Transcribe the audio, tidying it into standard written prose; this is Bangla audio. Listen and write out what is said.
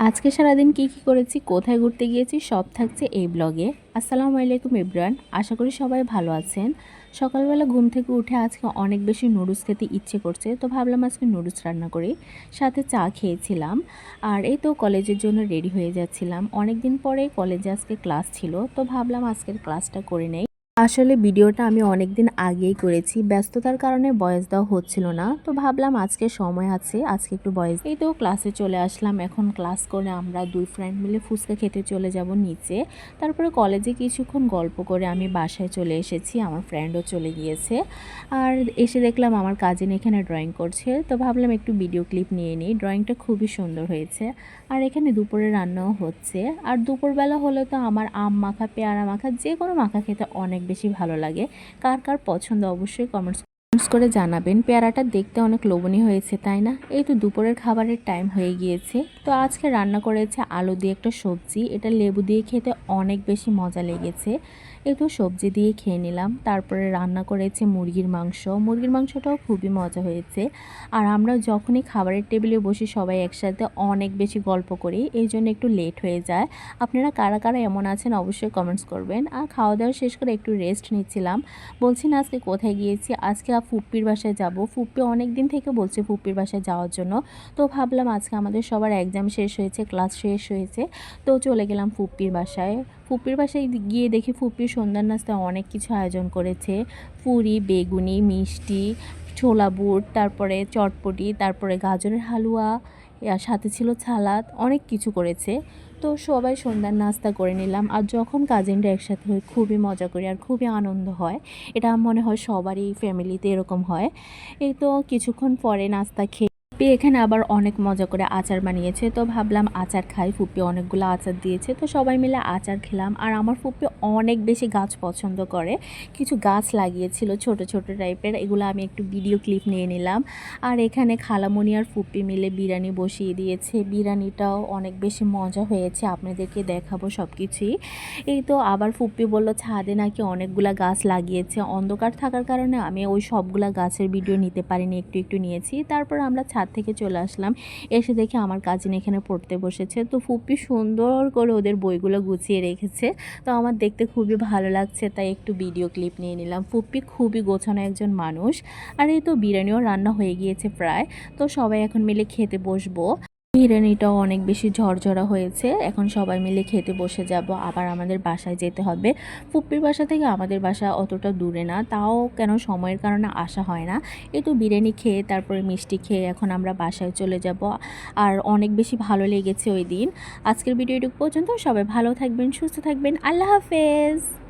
আজকে সারাদিন কি করেছি, কোথায় ঘুরতে গিয়েছি সব থাকছে এই ব্লগে। আসসালামু আলাইকুম এভরিওয়ান, আশা করি সবাই ভালো আছেন। সকালবেলা ঘুম থেকে উঠে আজকে অনেক বেশি নুডলস খেতে ইচ্ছে করছে, তো ভাবলাম আজকে নুডলস রান্না করি, সাথে চা খেয়েছিলাম। আর এই তো কলেজের জন্য রেডি হয়ে যাচ্ছিলাম। অনেক দিন পরে কলেজে আজকে ক্লাস ছিল, তো ভাবলাম আজকের ক্লাসটা করে নেই। আসলে ভিডিওটা আমি অনেক দিন আগেই করেছি, ব্যস্ততার কারণে ভয়েস দেওয়া হচ্ছিল না, তো ভাবলাম আজকে সময় আছে, আজকে একটু ভয়েস। এই তো ক্লাসে চলে আসলাম। এখন ক্লাস করে আমরা দুই ফ্রেন্ড মিলে ফুচকা খেতে চলে যাব নিচে। তারপরে কলেজে কিছুক্ষণ গল্প করে আমি বাসায় চলে এসেছি, আমার ফ্রেন্ডও চলে গিয়েছে। আর এসে দেখলাম আমার কাজিন এখানে ড্রয়িং করছে, তো ভাবলাম একটু ভিডিও ক্লিপ নিয়ে নিই। ড্রয়িংটা খুবই সুন্দর হয়েছে। আর এখানে দুপুরে রান্নাও হচ্ছে। আর দুপুরবেলা হলে তো আমার আম মাখা, পেয়ারা মাখা, যে কোনো মাখা খেতে অনেক বেশি ভালো লাগে। কার কার পছন্দ অবশ্যই কমেন্টস করে জানাবেন। পেয়ারাটা দেখতে অনেক লোভনীয় হয়েছে, তাই না? এই তো দুপুরের খাবারের টাইম হয়ে গিয়েছে। তো আজকে রান্না করেছে আলু দিয়ে একটা সবজি, এটা লেবু দিয়ে খেতে অনেক বেশি মজা লেগেছে। এই তো সবজি দিয়ে খেয়ে নিলাম। তারপরে রান্না করেছে মুরগির মাংস, মুরগির মাংসটাও খুবই মজা হয়েছে। আর আমরা যখনই খাবারের টেবিলে বসি সবাই একসাথে অনেক বেশি গল্প করি, এই জন্য একটু লেট হয়ে যায়। আপনারা কারা কারা এমন আছেন অবশ্যই কমেন্টস করবেন। আর খাওয়া দাওয়া শেষ করে একটু রেস্ট নিচ্ছিলাম। বলছি না আজকে কোথায় গিয়েছি, আজকে ফুপ্পির বাসায় যাব। ফুপ্পি অনেক দিন থেকে বলছে ফুপ্পির বাসায় যাওয়ার জন্য, তো ভাবলাম আজকে আমাদের সবার এক্সাম শেষ হয়েছে, ক্লাস শেষ হয়েছে, তো চলে গেলাম ফুপ্পির বাসায়। ফুপ্পির বাসায় গিয়ে দেখি ফুপ্পির সন্ধ্যার নাস্তায় অনেক কিছু আয়োজন করেছে। পুরি, বেগুনি, মিষ্টি, ছোলা বুট, তারপরে চটপটি, তারপরে গাজরের হালুয়া, আর সাথে ছিল সালাদ, অনেক কিছু করেছে। তো সবাই সন্ধ্যার নাস্তা করে নিলাম। আর যখন কাজিনরা একসাথে হই খুবই মজা করি আর খুবই আনন্দ হয়। এটা মনে হয় সবারই ফ্যামিলিতে এরকম হয়। এই তো কিছুক্ষণ পরে নাস্তা খেয়ে ফুপ্পি এখানে আবার অনেক মজা করে আচার বানিয়েছে, তো ভাবলাম আচার খাই। ফুপ্পি অনেকগুলো আচার দিয়েছে, তো সবাই মিলে আচার খেলাম। আর আমার ফুপ্পি অনেক বেশি গাছ পছন্দ করে, কিছু গাছ লাগিয়েছিল ছোট ছোট টাইপের, এগুলো আমি একটু ভিডিও ক্লিপ নিয়ে নিলাম। আর এখানে খালামণি আর ফুপ্পি মিলে বিরিয়ানি বসিয়ে দিয়েছে, বিরিয়ানিটাও অনেক বেশি মজা হয়েছে, আপনাদেরকে দেখাবো সব কিছুই। এই তো আবার ফুপ্পি বলল ছাদে নাকি অনেকগুলা গাছ লাগিয়েছে, অন্ধকার থাকার কারণে আমি ওই সবগুলা গাছের ভিডিও নিতে পারিনি, একটু একটু নিয়েছি। তারপর আমরা ছাদ থেকে চলে আসলাম। এসে দেখি আমার কাজিন এখানে পড়তে বসেছে, তো ফুপ্পি সুন্দর করে ওদের বইগুলো গুছিয়ে রেখেছে, তো আমার দেখতে খুবই ভালো লাগছে, তাই একটু ভিডিও ক্লিপ নিয়ে নিলাম। ফুপ্পি খুবই গোছানো একজন মানুষ। আর এই তো বিরিয়ানিও রান্না হয়ে গিয়েছে প্রায়, তো সবাই এখন মিলে খেতে বসবো। বিরিয়ানিটাও অনেক বেশি ঝরঝরা হয়েছে, এখন সবাই মিলে খেতে বসে যাব। আবার আমাদের বাসায় যেতে হবে। ফুপ্পির বাসা থেকে আমাদের বাসা অতটা দূরে না, তাও কেন সময়ের কারণে আসা হয় না। এই তো বিরিয়ানি খেয়ে তারপরে মিষ্টি খেয়ে এখন আমরা বাসায় চলে যাব। আর অনেক বেশি ভালো লেগেছে ওই দিন। আজকের ভিডিওটুকু পর্যন্ত, সবাই ভালো থাকবেন, সুস্থ থাকবেন, আল্লাহ হাফেজ।